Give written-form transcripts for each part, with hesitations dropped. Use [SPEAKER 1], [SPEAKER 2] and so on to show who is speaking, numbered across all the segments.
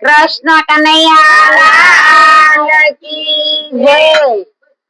[SPEAKER 1] કૃષ્ણ કનૈયા લાલ કી જય।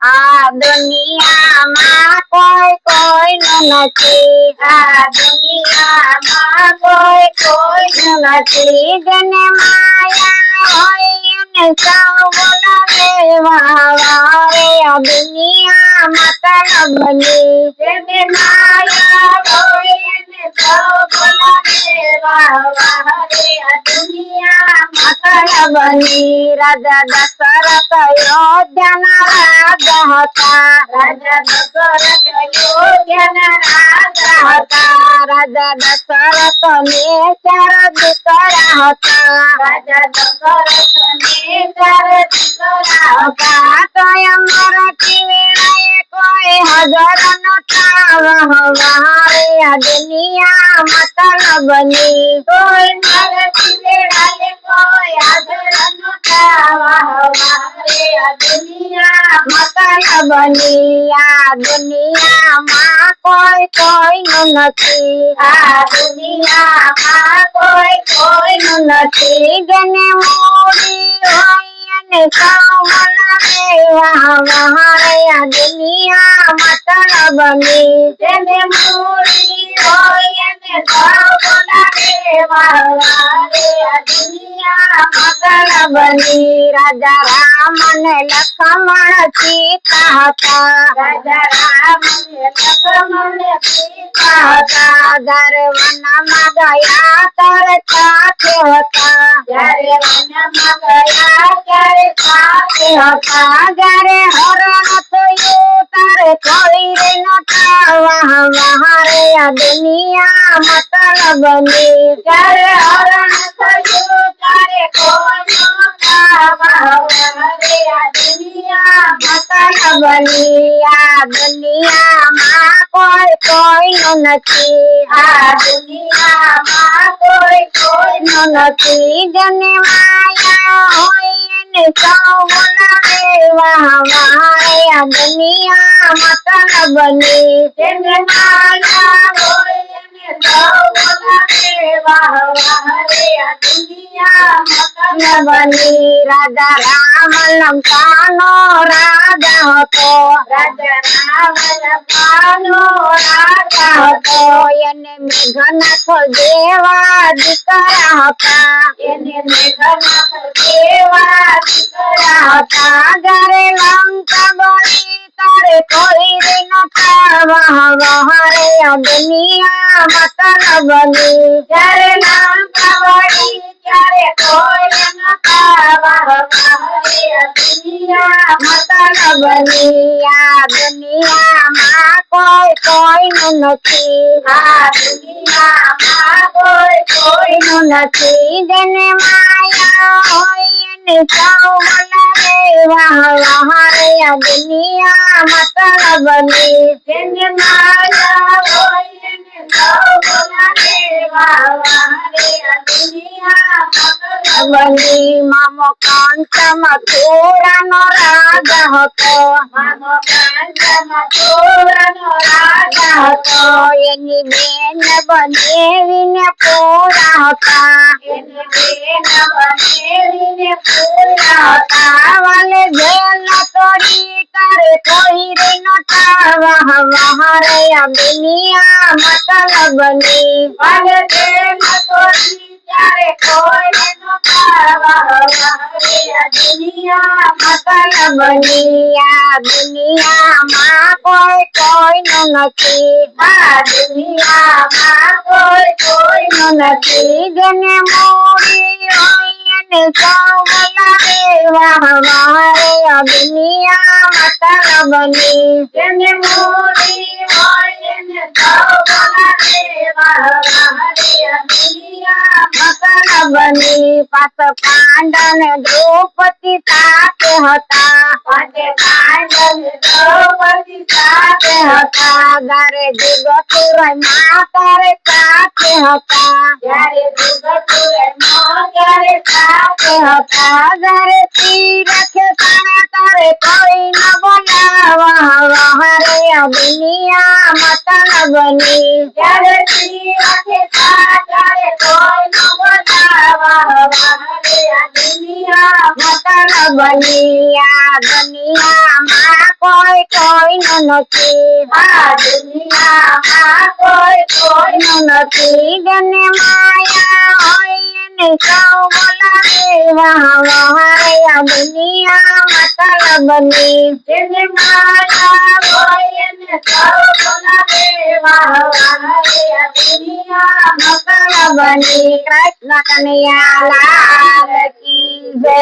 [SPEAKER 1] આ દુનિયામાં કોઈ કોઈનું નથી, આ દુનિયામાં કોઈ કોઈનું નથી। જેને માયા હોય એને સૌ બોલાવે વાહ વાહ રે। આ દુનિયા મતલબની, જેને માયા હોય એને સૌ બોલાવે વાહ વાહ રે। આ દુનિયા મતલબની। રાજા દશરથ અયોધ્યાના રાજા હતા, રાજા દશરથ અયોધ્યાના રાજા હતા। રાજા દશરથ ને 4 દીકરા હતા, રાજા દશરથ ને 4 દીકરા હતા। તો અમરતી વેળાએ કોઈ હાજર નતા વાહ વાહ રે। આ દુનિયા મતલબની, કોઈ મરતી વેળાએ કોઈ હાજર નતા વાહ વાહ રે। આ દુનિયા મતલબની। આ દુનિયામાં કોઈ કોઈનું નથી, આ દુનિયામાં કોઈ કોઈનું નથી। જેને મૂડી હોય એને સૌ બોલાવે વાહ વાહ રે। આ દુનિયા મતલબની, જેને મૂડી હોય એને સૌ બોલાવે વાહ વાહ રે। આ દુનિયા મતલબની। રાજા રામ ને લક્ષ્મણ સીતા હતા, રાજા રામ ને લક્ષ્મણ સીતા હતા। જ્યારે વનમાં ગયા ત્યારે સાથે હતા, જ્યારે વનમાં ગયા ત્યારે સાથે હતા। જ્યારે હરણ થયું ત્યારે કોઈ રે નતા વાહ વાહ રે। આ દુનિયા મતલબની, જ્યારે હરણ થયું ત્યારે કોઈ નતા વાહ વાહ રે। આ દુનિયા મતલબની। આ દુનિયામાં કોઈ કોઈનું નથી, આ દુનિયામાં કોઈ કોઈનું નથી। જેને માયા હોય એને સૌ બોલાવે વાહ વાહ રે। આ દુનિયા મતલબની, જેને માયા હોય એને સૌ બોલાવે વાહ વાહ રે। આ દુનિયા મતલબની। રાજા રામ લંકાનો રાજા હતો, રાજા રામ લંકાનો રાજા હતો। એને મેઘનાથ જેવા દીકરા હતા, એને મેઘનાથ જેવા દીકરા હતા। જ્યારે લંકા બળી ત્યારે કોઈ રે નતા વાહ વાહ રે। આ દુનિયા મતલબની, જ્યારે લંકા બળી ત્યારે કોઈ નતા વાહ વાહ રે। આ દુનિયા મતલબની। આ દુનિયામાં કોઈ કોઈનું નથી, આ દુનિયામાં કોઈ કોઈનું નથી। જેને માયા હોય એને સૌ બોલાવે વાહ વાહ રે। આ દુનિયા મતલબની, જેને માયા હોય એને સૌ બોલાવે વાહ વાહ રે। આ દુનિયા મતલબની। મામો કંસ મથુરાનો રાજા હતો, મામો કંસ મથુરાનો રાજા હતો। એની બેન બનેવીને પૂરા હતા, એની બેન બનેવીને પૂરા હતા। વાલે જેલ તોડી ત્યારે કોઈ રે નતા વાહ વાહ રે। આ દુનિયા મતલબની, વાલે જેલ તોડી ત્યારે કોઈ રે નતા વાહ વાહ રે। આ દુનિયા મતલબની। આ દુનિયામાં કોઈ કોઈનું નથી, આ દુનિયામાં કોઈ કોઈનું નથી। જેને મૂડી હોય એને સૌ બોલાવે વાહ વાહ રે। આ દુનિયા મતલબની, જેને મૂડી હોય એને સૌ બોલાવે વાહ વાહ રે। આ દુનિયા મતલબની। 5 પાંડવ ને દ્રૌપદી સાથે હતા, 5 પાંડવ ને દ્રૌપદી સાથે હતા। જ્યારે યુદ્ધ ત્યારે સાથે હતા, જ્યારે યુદ્ધ ત્યારે સાથે હતા। જ્યારે તીરથ ત્યારે કોઈ ન બોલા વાહ વાહ રે। આ દુનિયા મતલબની, જ્યારે તીરથ ત્યારે કોઈ ન બોલા વાહ વાહ રે। આ મતલબની આ દુનિયામાં કોઈ કોઈનું નથી આ દુનિયામાં કોઈ કોઈનું નથી જેને માયા હોય એને સૌ બોલાવે વાહ વાહ આ દુનિયા મતલબની જેને માયા હોય એને સૌ બોલાવે વાહ વાહ આ દુનિયા મતલબની કૃષ્ણ કનૈયા લાલ કી જય